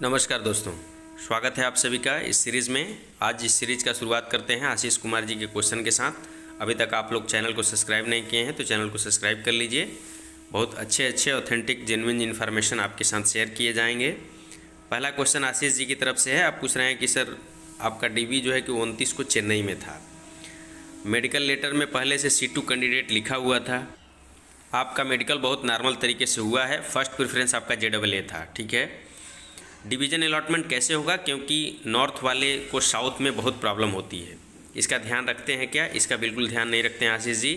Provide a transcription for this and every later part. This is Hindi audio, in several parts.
नमस्कार दोस्तों, स्वागत है आप सभी का इस सीरीज़ में। आज इस सीरीज़ का शुरुआत करते हैं आशीष कुमार जी के क्वेश्चन के साथ। अभी तक आप लोग चैनल को सब्सक्राइब नहीं किए हैं तो चैनल को सब्सक्राइब कर लीजिए। बहुत अच्छे ऑथेंटिक जेन्युइन इन्फॉर्मेशन आपके साथ शेयर किए जाएंगे। पहला क्वेश्चन आशीष जी की तरफ से है। आप पूछ रहे हैं कि सर आपका डीबी जो है कि 29 को चेन्नई में था, मेडिकल लेटर में पहले से C2 कैंडिडेट लिखा हुआ था, आपका मेडिकल बहुत नॉर्मल तरीके से हुआ है, फर्स्ट प्रेफरेंस आपका JAA था, ठीक है। डिवीज़न अलॉटमेंट कैसे होगा, क्योंकि नॉर्थ वाले को साउथ में बहुत प्रॉब्लम होती है, इसका ध्यान रखते हैं क्या? इसका बिल्कुल ध्यान नहीं रखते हैं आशीष जी।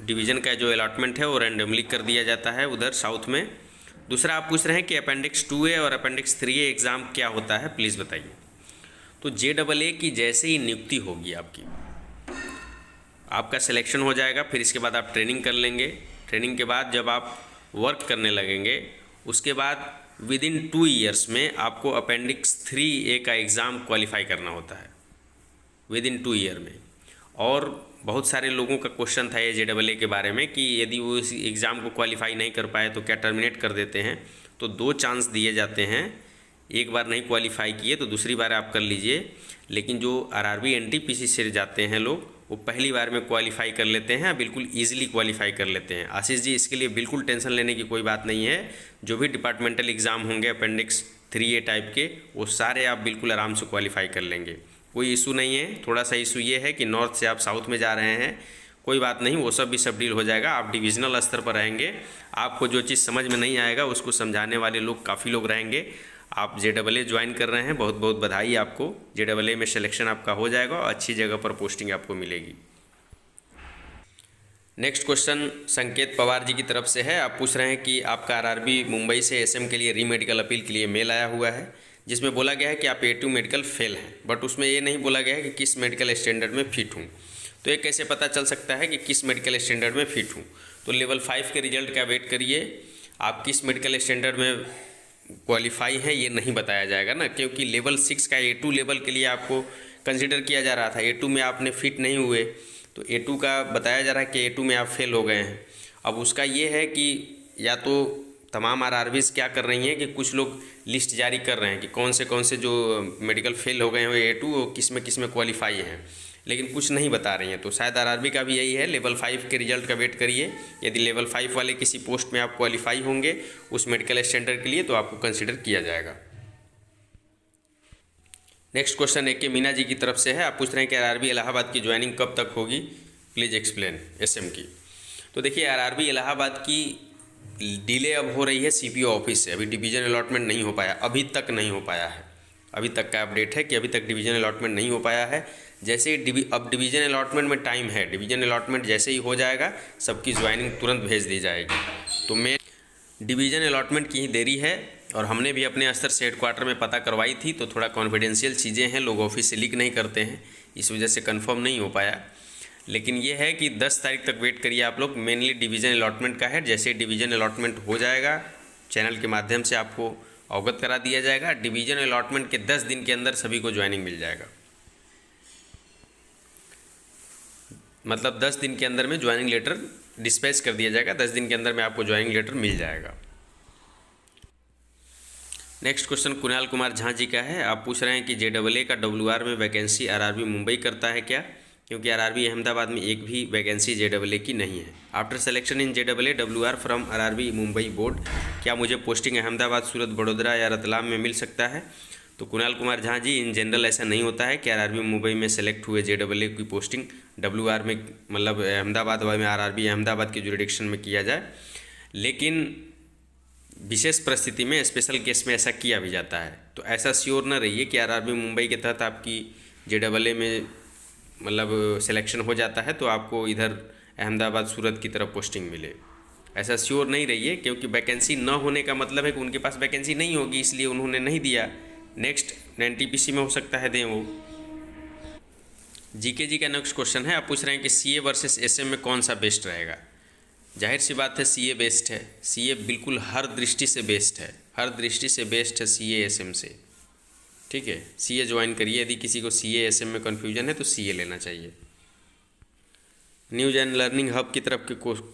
डिवीज़न का जो अलॉटमेंट है वो रैंडमली कर दिया जाता है उधर साउथ में। दूसरा आप पूछ रहे हैं कि अपेंडिक्स 2A और अपेंडिक्स 3A एग्ज़ाम क्या होता है, प्लीज़ बताइए। तो JAA की जैसे ही नियुक्ति होगी आपका सिलेक्शन हो जाएगा, फिर इसके बाद आप ट्रेनिंग कर लेंगे। ट्रेनिंग के बाद जब आप वर्क करने लगेंगे उसके बाद विद इन 2 ईयर्स में आपको अपेंडिक्स 3A का एग्ज़ाम क्वालिफाई करना होता है विद इन 2 ईयर में। और बहुत सारे लोगों का क्वेश्चन था ये JAA के बारे में कि यदि वो इस एग्ज़ाम को क्वालिफाई नहीं कर पाए तो क्या टर्मिनेट कर देते हैं। तो 2 चांस दिए जाते हैं, एक बार नहीं क्वालिफाई किए तो दूसरी बार आप कर लीजिए। लेकिन जो RRB NTPC से जाते हैं लोग वो पहली बार में क्वालिफाई कर लेते हैं, बिल्कुल ईजिली क्वालिफाई कर लेते हैं। आशीष जी इसके लिए बिल्कुल टेंशन लेने की कोई बात नहीं है। जो भी डिपार्टमेंटल एग्ज़ाम होंगे अपेंडिक्स 3A टाइप के, वो सारे आप बिल्कुल आराम से क्वालिफाई कर लेंगे, कोई इशू नहीं है। थोड़ा सा इशू ये है कि नॉर्थ से आप साउथ में जा रहे हैं, कोई बात नहीं, वो सब भी सब डील हो जाएगा। आप डिविजनल स्तर पर रहेंगे, आपको जो चीज़ समझ में नहीं आएगा उसको समझाने वाले लोग काफ़ी लोग रहेंगे। आप JAA ज्वाइन कर रहे हैं, बहुत बहुत बधाई आपको। JAA में सिलेक्शन आपका हो जाएगा और अच्छी जगह पर पोस्टिंग आपको मिलेगी। नेक्स्ट क्वेश्चन संकेत पवार जी की तरफ से है। आप पूछ रहे हैं कि आपका RRB मुंबई से SM के लिए रीमेडिकल अपील के लिए मेल आया हुआ है, जिसमें बोला गया है कि आप A2 मेडिकल फेल हैं, बट उसमें ये नहीं बोला गया है कि किस मेडिकल स्टैंडर्ड में फिट हूँ। तो ये कैसे पता चल सकता है कि किस मेडिकल स्टैंडर्ड में फिट हूँ? तो लेवल 5 के रिजल्ट का वेट करिए। आप किस मेडिकल स्टैंडर्ड में क्वालिफाई है ये नहीं बताया जाएगा ना, क्योंकि लेवल 6 का A2 लेवल के लिए आपको कंसिडर किया जा रहा था। A2 में आपने फिट नहीं हुए तो A2 का बताया जा रहा है कि A2 में आप फेल हो गए हैं। अब उसका ये है कि या तो तमाम RRBs क्या कर रही हैं कि कुछ लोग लिस्ट जारी कर रहे हैं कि कौन से जो मेडिकल फेल हो गए हैं A2 वो किस में क्वालिफाई हैं, लेकिन कुछ नहीं बता रही हैं। तो शायद RRB का भी यही है, लेवल 5 के रिजल्ट का वेट करिए। यदि लेवल 5 वाले किसी पोस्ट में आप क्वालिफाई होंगे उस मेडिकल स्टैंडर्ड के लिए तो आपको कंसिडर किया जाएगा। Next question AK Meena ji की तरफ से है। आप पूछ रहे हैं कि RRB इलाहाबाद की ज्वाइनिंग कब तक होगी, प्लीज़ एक्सप्लेन SM की। तो देखिए RRB इलाहाबाद की डिले अब हो रही है CPO ऑफिस से, अभी डिवीज़न अलॉटमेंट नहीं हो पाया, अभी तक नहीं हो पाया है। अभी तक का अपडेट है कि अभी तक डिवीज़न अलॉटमेंट नहीं हो पाया है। जैसे अब डिवीज़न अलॉटमेंट में टाइम है, डिवीज़न अलॉटमेंट जैसे ही हो जाएगा सबकी ज्वाइनिंग तुरंत भेज दी जाएगी। तो मैं डिवीज़न अलॉटमेंट की ही देरी है और हमने भी अपने स्तर से हेडक्वार्टर में पता करवाई थी, तो थोड़ा कॉन्फिडेंशियल चीज़ें हैं, लोग ऑफिस से लीक नहीं करते हैं, इस वजह से कंफर्म नहीं हो पाया। लेकिन ये है कि 10 तारीख तक वेट करिए आप लोग। मेनली डिवीज़न अलॉटमेंट का है, जैसे डिवीज़न अलॉटमेंट हो जाएगा चैनल के माध्यम से आपको अवगत करा दिया जाएगा। डिवीज़न अलॉटमेंट के 10 दिन के अंदर सभी को ज्वाइनिंग मिल जाएगा, मतलब 10 दिन के अंदर में ज्वाइनिंग लेटर डिस्पैच कर दिया जाएगा, 10 दिन के अंदर में आपको ज्वाइनिंग लेटर मिल जाएगा। नेक्स्ट क्वेश्चन कुणाल कुमार झा जी का है। आप पूछ रहे हैं कि JAA का WR में वैकेंसी RRB मुंबई करता है क्या, क्योंकि RRB अहमदाबाद में एक भी वैकेंसी JAA की नहीं है। After selection in JAA WR from RRB Mumbai board, क्या मुझे पोस्टिंग अहमदाबाद, सूरत, बड़ोदरा या रतलाम में मिल सकता है? तो कुणाल कुमार झा जी, इन जनरल ऐसा नहीं होता है कि RRB मुंबई में सेलेक्ट हुए JAA की पोस्टिंग WR में, मतलब अहमदाबाद में RRB अहमदाबाद के जुरिडिक्शन में किया जाए। लेकिन विशेष परिस्थिति में, स्पेशल केस में ऐसा किया भी जाता है। तो ऐसा श्योर न रहिए कि RRB मुंबई के तहत आपकी JAA में मतलब सिलेक्शन हो जाता है तो आपको इधर अहमदाबाद, सूरत की तरफ पोस्टिंग मिले, ऐसा श्योर नहीं रहिए। क्योंकि वैकेंसी न होने का मतलब है कि उनके पास वैकेंसी नहीं होगी, इसलिए उन्होंने नहीं दिया। नेक्स्ट NTPC में हो सकता है दें वो। GK जी का नेक्स्ट क्वेश्चन है। आप पूछ रहे हैं कि CA वर्सेस SM में कौन सा बेस्ट रहेगा। जाहिर सी बात है CA बेस्ट है, CA बिल्कुल हर दृष्टि से बेस्ट है, हर दृष्टि से बेस्ट है CA SM से, ठीक है। CA ज्वाइन करिए, यदि किसी को CA SM में कन्फ्यूजन है तो CA लेना चाहिए। न्यूज एंड लर्निंग हब की तरफ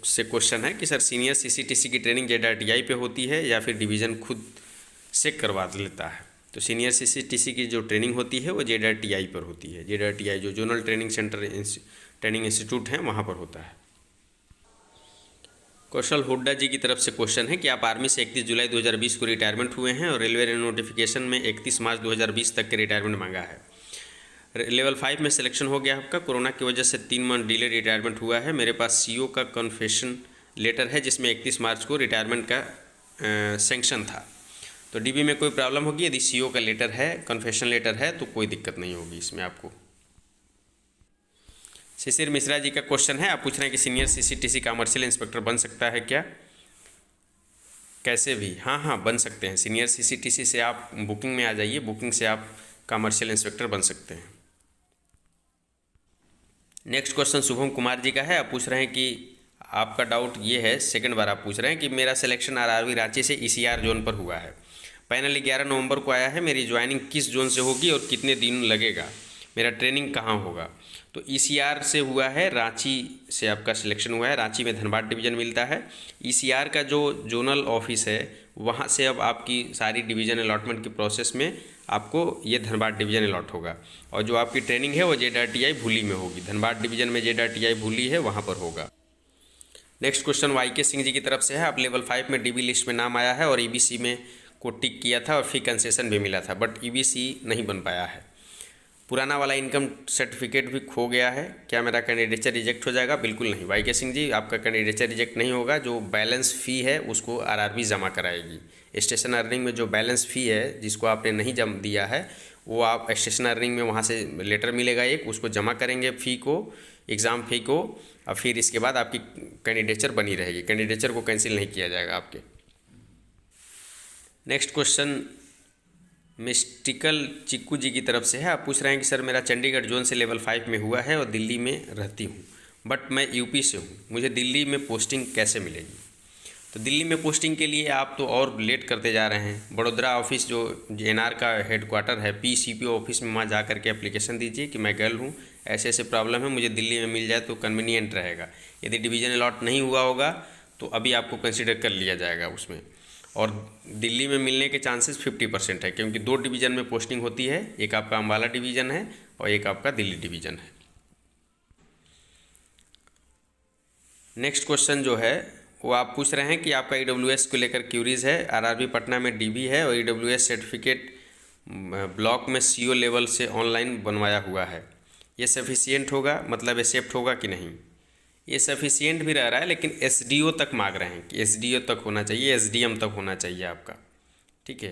से क्वेश्चन है कि सर सीनियर CCTC की ट्रेनिंग JATI पे होती है या फिर डिवीज़न खुद चेक करवा लेता है। तो सीनियर CCTC की जो ट्रेनिंग होती है वो JTI पर होती है। JTI जो zonal training centre training institute हैं वहाँ पर होता है। कौशल हुड्डा जी की तरफ से क्वेश्चन है कि आप आर्मी से 31 जुलाई 2020 को रिटायरमेंट हुए हैं और रेलवे ने नोटिफिकेशन में 31 मार्च 2020 तक के रिटायरमेंट मांगा है। लेवल 5 में सिलेक्शन हो गया आपका, कोरोना की वजह से 3 मंथ डिले रिटायरमेंट हुआ है। मेरे पास CO का कन्फेशन लेटर है जिसमें 31 मार्च को रिटायरमेंट का सेंक्शन था। तो DB में कोई प्रॉब्लम होगी यदि CO का लेटर है, कन्फेशन लेटर है, तो कोई दिक्कत नहीं होगी इसमें आपको। शिशिर मिश्रा जी का क्वेश्चन है, आप पूछ रहे हैं कि सीनियर CCTC कमर्शियल इंस्पेक्टर बन सकता है क्या? कैसे भी? हाँ बन सकते हैं। सीनियर CCTC से आप बुकिंग में आ जाइए, बुकिंग से आप कमर्शियल इंस्पेक्टर बन सकते हैं। नेक्स्ट क्वेश्चन शुभम कुमार जी का है, आप पूछ रहे हैं कि आपका डाउट ये है, सेकंड बार आप पूछ रहे हैं कि मेरा सिलेक्शन RRB रांची से ECR जोन पर हुआ है। फाइनली 11 नवंबर को आया है, मेरी ज्वाइनिंग किस जोन से होगी और कितने दिन लगेगा, मेरा ट्रेनिंग कहाँ होगा? तो ECR से हुआ है, रांची से आपका सिलेक्शन हुआ है। रांची में धनबाद डिवीज़न मिलता है। ECR का जो जोनल ऑफिस है वहाँ से अब आपकी सारी डिवीज़न अलॉटमेंट की प्रोसेस में आपको ये धनबाद डिवीज़न अलॉट होगा। और जो आपकी ट्रेनिंग है वो JTI भूली में होगी। धनबाद डिवीज़न में JTI भूली है, वहाँ पर होगा। Next question YK Singh ji की तरफ से है, आप लेवल 5 में DB लिस्ट में नाम आया है और EBC में को टिक किया था और फी कंसेशन भी मिला था, बट EBC नहीं बन पाया है। पुराना वाला इनकम सर्टिफिकेट भी खो गया है, क्या मेरा कैंडिडेचर रिजेक्ट हो जाएगा? बिल्कुल नहीं YK सिंह जी, आपका कैंडिडेचर रिजेक्ट नहीं होगा। जो बैलेंस फ़ी है उसको RRB जमा कराएगी। स्टेशन अर्निंग में जो बैलेंस फ़ी है जिसको आपने नहीं जम दिया है वो आप स्टेशन अर्निंग में वहाँ से लेटर मिलेगा एक, उसको जमा करेंगे फ़ी को, एग्ज़ाम फ़ी को, और फिर इसके बाद आपकी कैंडिडेचर बनी रहेगी। कैंडिडेचर को कैंसिल नहीं किया जाएगा आपके। नेक्स्ट क्वेश्चन मिस्टिकल चिक्कू जी की तरफ से है, आप पूछ रहे हैं कि सर मेरा चंडीगढ़ जोन से लेवल 5 में हुआ है और दिल्ली में रहती हूँ, बट मैं UP से हूँ, मुझे दिल्ली में पोस्टिंग कैसे मिलेगी? तो दिल्ली में पोस्टिंग के लिए आप तो और लेट करते जा रहे हैं। बड़ोदरा ऑफिस जो NR का हेडक्वार्टर है, PCPO ऑफिस में वहाँ जा करके एप्लीकेशन दीजिए कि मैं गर्ल हूँ, ऐसे ऐसे प्रॉब्लम है, मुझे दिल्ली में मिल जाए तो कन्वीनियंट रहेगा। यदि डिवीज़न अलॉट नहीं हुआ होगा तो अभी आपको कंसिडर कर लिया जाएगा उसमें। और दिल्ली में मिलने के चांसेस 50% है, क्योंकि 2 डिवीज़न में पोस्टिंग होती है, एक आपका अम्बाला डिवीज़न है और एक आपका दिल्ली डिवीज़न है। नेक्स्ट क्वेश्चन जो है वो आप पूछ रहे हैं कि आपका EWS को लेकर क्यूरीज़ है। RRB पटना में DB है और EWS सर्टिफिकेट ब्लॉक में CO लेवल से ऑनलाइन बनवाया हुआ है, ये सफिशिएंट होगा, मतलब एक्सेप्ट होगा कि नहीं? ये सफिशिएंट भी रह रहा है, लेकिन SDO तक मांग रहे हैं कि SDO तक होना चाहिए, SDM तक होना चाहिए आपका, ठीक है।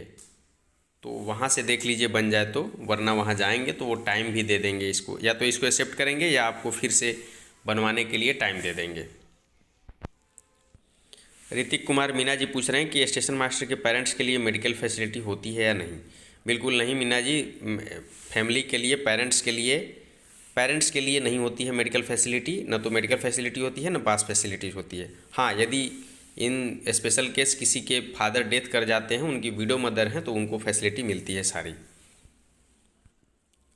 तो वहाँ से देख लीजिए बन जाए तो, वरना वहाँ जाएंगे तो वो टाइम भी दे देंगे इसको, या तो इसको एक्सेप्ट करेंगे या आपको फिर से बनवाने के लिए टाइम दे देंगे। ऋतिक कुमार मीना जी पूछ रहे हैं कि स्टेशन मास्टर के पेरेंट्स के लिए मेडिकल फैसिलिटी होती है या नहीं? बिल्कुल नहीं मीना जी, फैमिली के लिए, पेरेंट्स के लिए नहीं होती है मेडिकल फैसिलिटी। न तो मेडिकल फैसिलिटी होती है, न पास फैसिलिटीज़ होती है। हाँ, यदि इन स्पेशल केस किसी के फादर डेथ कर जाते हैं, उनकी विडो मदर हैं, तो उनको फैसिलिटी मिलती है सारी।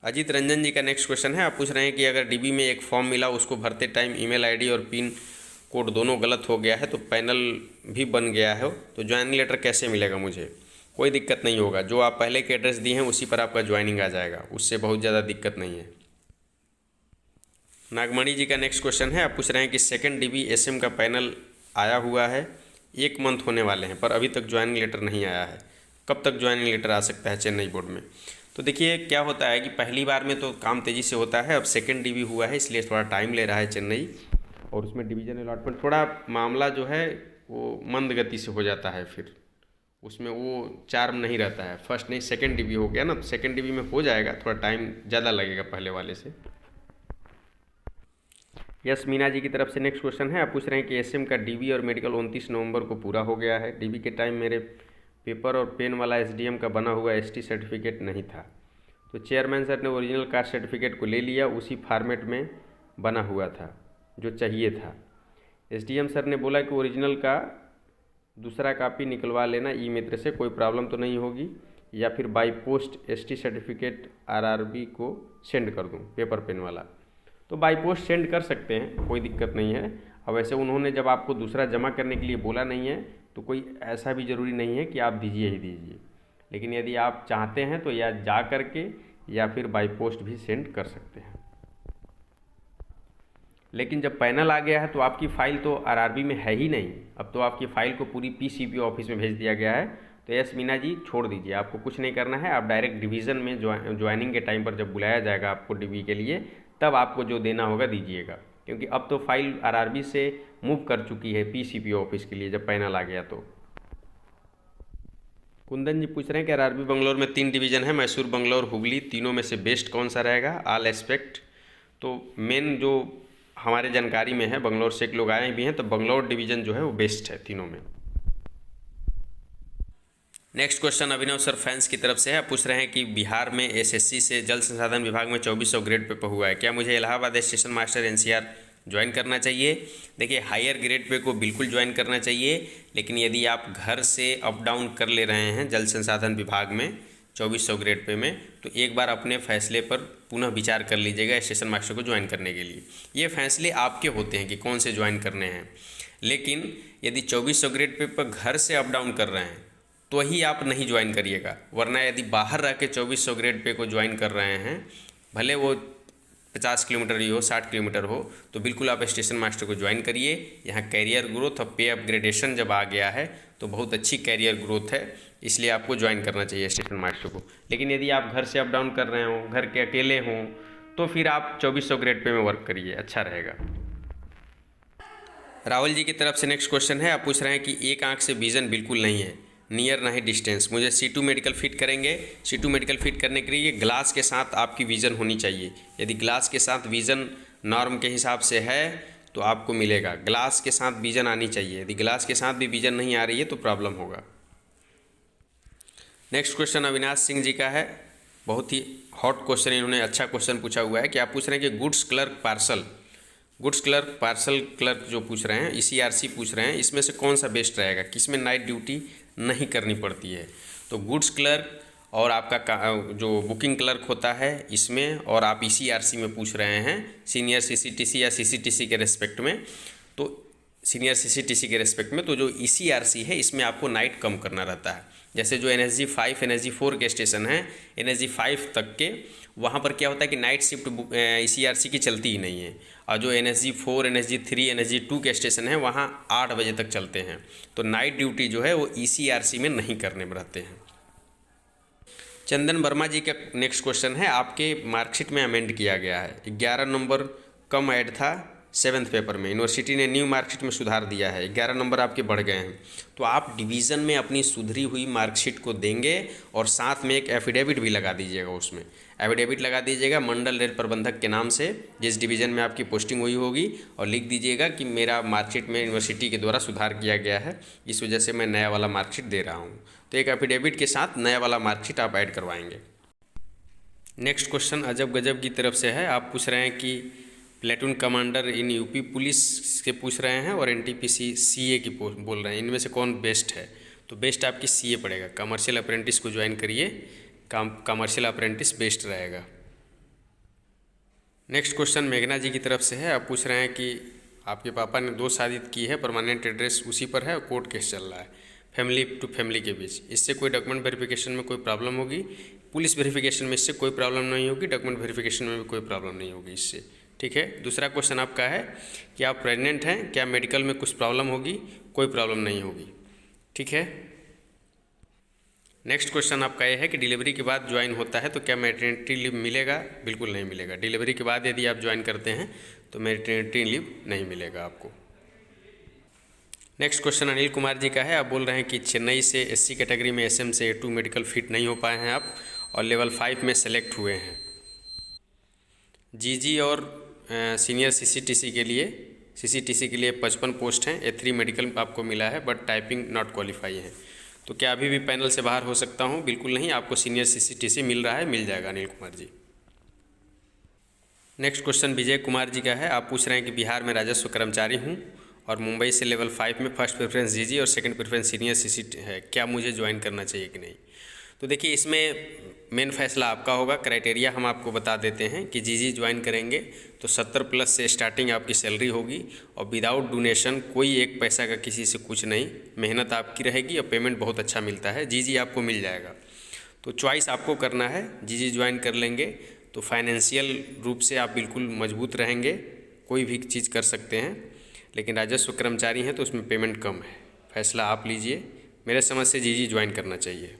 अजीत रंजन जी का नेक्स्ट क्वेश्चन है, आप पूछ रहे हैं कि अगर DB में एक फॉर्म मिला, उसको भरते टाइम ईमेल ID और पिन कोड दोनों गलत हो गया है, तो पैनल भी बन गया है, तो ज्वाइनिंग लेटर कैसे मिलेगा मुझे? कोई दिक्कत नहीं होगा, जो आप पहले के एड्रेस दिए हैं उसी पर आपका ज्वाइनिंग आ जाएगा, उससे बहुत ज़्यादा दिक्कत नहीं है। नागमणि जी का नेक्स्ट क्वेश्चन है, आप पूछ रहे हैं कि सेकंड DB SM का पैनल आया हुआ है, 1 मंथ होने वाले हैं, पर अभी तक ज्वाइनिंग लेटर नहीं आया है, कब तक ज्वाइनिंग लेटर आ सकता है चेन्नई बोर्ड में? तो देखिए क्या होता है कि पहली बार में तो काम तेज़ी से होता है, अब सेकंड DB हुआ है इसलिए थोड़ा टाइम ले रहा है चेन्नई, और उसमें डिवीज़न अलॉटमेंट थोड़ा मामला जो है वो मंद गति से हो जाता है, फिर उसमें वो चार्म नहीं रहता है। फर्स्ट नहीं, सेकंड DB हो गया ना, तो सेकंड DB में हो जाएगा, थोड़ा टाइम ज़्यादा लगेगा पहले वाले से। यस मीना जी की तरफ से नेक्स्ट क्वेश्चन है, आप पूछ रहे हैं कि SM का DB और मेडिकल 29 नवंबर को पूरा हो गया है। DB के टाइम मेरे पेपर और पेन वाला SDM का बना हुआ ST सर्टिफिकेट नहीं था, तो चेयरमैन सर ने ओरिजिनल कास्ट सर्टिफिकेट को ले लिया, उसी फॉर्मेट में बना हुआ था जो चाहिए था। SDM सर ने बोला कि ओरिजिनल का दूसरा कॉपी निकलवा लेना ई-मित्र से, कोई प्रॉब्लम तो नहीं होगी, या फिर by post ST certificate RRB को सेंड कर दूं पेपर पेन वाला? तो बाई पोस्ट सेंड कर सकते हैं, कोई दिक्कत नहीं है। अब वैसे उन्होंने जब आपको दूसरा जमा करने के लिए बोला नहीं है तो कोई ऐसा भी ज़रूरी नहीं है कि आप दीजिए ही दीजिए। लेकिन यदि आप चाहते हैं तो या जा करके या फिर बाई पोस्ट भी सेंड कर सकते हैं। लेकिन जब पैनल आ गया है तो आपकी फ़ाइल तो आरआरबी में है ही नहीं, अब तो आपकी फ़ाइल को पूरी पीसीपी ऑफिस में भेज दिया गया है। तो यस मीना जी, छोड़ दीजिए, आपको कुछ नहीं करना है। आप डायरेक्ट डिवीज़न में ज्वाइनिंग के टाइम पर जब बुलाया जाएगा आपको डीबी के लिए, तब आपको जो देना होगा दीजिएगा, क्योंकि अब तो फाइल आरआरबी से मूव कर चुकी है पीसीपी ऑफिस के लिए जब पैनल आ गया। तो कुंदन जी पूछ रहे हैं कि आरआरबी बंगलौर में 3 डिवीज़न है, मैसूर, बंगलौर, हुगली, तीनों में से बेस्ट कौन सा रहेगा? All aspect. तो मेन जो हमारे जानकारी में है, बंगलौर से एक लोग आए भी हैं, तो बंगलौर डिवीज़न जो है वो बेस्ट है तीनों में। नेक्स्ट क्वेश्चन अभिनव सर फैंस की तरफ से है, पूछ रहे हैं कि बिहार में एसएससी से जल संसाधन विभाग में 2400 ग्रेड पे हुआ है, क्या मुझे Allahabad station master NCR join करना चाहिए? देखिए, हायर ग्रेड पे को बिल्कुल ज्वाइन करना चाहिए, लेकिन यदि आप घर से अप डाउन कर ले रहे हैं जल संसाधन विभाग में 2400 ग्रेड पे में, तो एक बार अपने फैसले पर पुनः विचार कर लीजिएगा स्टेशन मास्टर को ज्वाइन करने के लिए। ये फैसले आपके होते हैं कि कौन से ज्वाइन करने हैं, लेकिन यदि 2400 ग्रेड पे पर घर से अप डाउन कर रहे हैं तो ही आप नहीं ज्वाइन करिएगा, वरना यदि बाहर रह के 2400 ग्रेड पे को ज्वाइन कर रहे हैं, भले वो 50 किलोमीटर ही हो, 60 किलोमीटर हो, तो बिल्कुल आप स्टेशन मास्टर को ज्वाइन करिए। यहाँ कैरियर ग्रोथ और पे अपग्रेडेशन जब आ गया है तो बहुत अच्छी कैरियर ग्रोथ है, इसलिए आपको ज्वाइन करना चाहिए स्टेशन मास्टर को। लेकिन यदि आप घर से अप डाउन कर रहे हो, घर के अकेले हों, तो फिर आप 2400 ग्रेड पे में वर्क करिए, अच्छा रहेगा। राहुल जी की तरफ से नेक्स्ट क्वेश्चन है, आप पूछ रहे हैं कि एक आंख से विजन बिल्कुल नहीं है, नियर ना ही डिस्टेंस, मुझे C2 मेडिकल फिट करेंगे। C2 मेडिकल फिट करने के लिए ग्लास के साथ आपकी विज़न होनी चाहिए। यदि ग्लास के साथ विज़न नॉर्म के हिसाब से है तो आपको मिलेगा, ग्लास के साथ विज़न आनी चाहिए। यदि ग्लास के साथ भी विज़न नहीं आ रही है तो प्रॉब्लम होगा। नेक्स्ट क्वेश्चन अविनाश सिंह जी का है, बहुत ही हॉट क्वेश्चन, इन्होंने अच्छा क्वेश्चन पूछा हुआ है कि आप पूछ रहे हैं कि गुड्स क्लर्क पार्सल क्लर्क जो पूछ रहे हैं, ECRC पूछ रहे हैं, इसमें से कौन सा बेस्ट रहेगा, किसमें नाइट ड्यूटी नहीं करनी पड़ती है? तो गुड्स क्लर्क और आपका जो बुकिंग क्लर्क होता है इसमें, और आप ECRC में पूछ रहे हैं सीनियर CCTC या CCTC के रेस्पेक्ट में, तो सीनियर CCTC के रेस्पेक्ट में, तो जो ECRC है इसमें आपको नाइट कम करना रहता है। जैसे जो NSG 5 NSG 4 के स्टेशन हैं, NSG 5 तक के, वहाँ पर क्या होता है कि नाइट शिफ्ट ECRC की चलती ही नहीं है, और जो NSG 4 NSG 3 NSG 2 के स्टेशन हैं वहाँ 8 बजे तक चलते हैं, तो नाइट ड्यूटी जो है वो ECRC में नहीं करने में रहते हैं। चंदन वर्मा जी का नेक्स्ट क्वेश्चन है, आपके मार्कशीट में अमेंड किया गया है, 11 नंबर कम ऐड था 7th पेपर में, यूनिवर्सिटी ने न्यू मार्कशीट में सुधार दिया है, 11 नंबर आपके बढ़ गए हैं, तो आप डिवीज़न में अपनी सुधरी हुई मार्कशीट को देंगे और साथ में एक एफिडेविट भी लगा दीजिएगा। उसमें एफिडेविट लगा दीजिएगा मंडल रेल प्रबंधक के नाम से, जिस डिवीज़न में आपकी पोस्टिंग हुई होगी, और लिख दीजिएगा कि मेरा मार्कशीट में यूनिवर्सिटी के द्वारा सुधार किया गया है, इस वजह से मैं नया वाला मार्कशीट दे रहा हूँ। तो एक एफिडेविट के साथ नया वाला मार्कशीट आप ऐड करवाएंगे। नेक्स्ट क्वेश्चन अजब गजब की तरफ से है, आप पूछ रहे हैं कि platoon commander in UP police से पूछ रहे हैं और NTPC CA की बोल रहे हैं, इनमें से कौन बेस्ट है? तो बेस्ट आपकी CA पड़ेगा, कमर्शियल अप्रेंटिस को ज्वाइन करिए, कमर्शियल अप्रेंटिस बेस्ट रहेगा। नेक्स्ट क्वेश्चन मेघना जी की तरफ से है, आप पूछ रहे हैं कि आपके पापा ने 2 शादी की है, परमानेंट एड्रेस उसी पर है, कोर्ट केस चल रहा है फैमिली टू फैमिली के बीच, इससे कोई डॉक्यूमेंट वेरिफिकेशन में कोई प्रॉब्लम होगी? पुलिस वेरिफिकेशन में इससे कोई प्रॉब्लम नहीं होगी, डॉक्यूमेंट वेरिफिकेशन में भी कोई प्रॉब्लम नहीं होगी इससे, ठीक है। दूसरा क्वेश्चन आपका है कि आप प्रेग्नेंट हैं, क्या मेडिकल में कुछ प्रॉब्लम होगी? कोई प्रॉब्लम नहीं होगी, ठीक है। नेक्स्ट क्वेश्चन आपका यह है कि डिलीवरी के बाद ज्वाइन होता है तो क्या मैटरनिटी लीव मिलेगा? बिल्कुल नहीं मिलेगा, डिलीवरी के बाद यदि आप ज्वाइन करते हैं तो मैटरनिटी लीव नहीं मिलेगा आपको। नेक्स्ट क्वेश्चन अनिल कुमार जी का है, आप बोल रहे हैं कि चेन्नई से SC कैटेगरी में SM से A2 मेडिकल फिट नहीं हो पाए हैं आप, और लेवल 5 में सेलेक्ट हुए हैं। GG और सीनियर CCTC के लिए 55 पोस्ट हैं, A3 मेडिकल आपको मिला है, बट टाइपिंग नॉट क्वालिफाई है, तो क्या अभी भी पैनल से बाहर हो सकता हूँ? बिल्कुल नहीं, आपको सीनियर CCTC मिल रहा है, मिल जाएगा अनिल कुमार जी। नेक्स्ट क्वेश्चन विजय कुमार जी का है, आप पूछ रहे हैं कि बिहार में राजस्व कर्मचारी हूँ और मुंबई से लेवल 5 में फर्स्ट प्रेफरेंस GG और सेकंड प्रेफरेंस सीनियर CC है, क्या मुझे ज्वाइन करना चाहिए कि नहीं? तो देखिए इसमें मेन फैसला आपका होगा। क्राइटेरिया हम आपको बता देते हैं कि जी ज्वाइन करेंगे तो 70+ से स्टार्टिंग आपकी सैलरी होगी और विदाउट डोनेशन कोई एक पैसा का किसी से कुछ नहीं, मेहनत आपकी रहेगी और पेमेंट बहुत अच्छा मिलता है। जी आपको मिल जाएगा। तो चॉइस आपको करना है। जी ज्वाइन कर लेंगे तो फाइनेंशियल रूप से आप बिल्कुल मजबूत रहेंगे, कोई भी चीज़ कर सकते हैं। लेकिन राजस्व कर्मचारी हैं तो उसमें पेमेंट कम है। फैसला आप लीजिए। मेरे समझ से जी ज्वाइन करना चाहिए।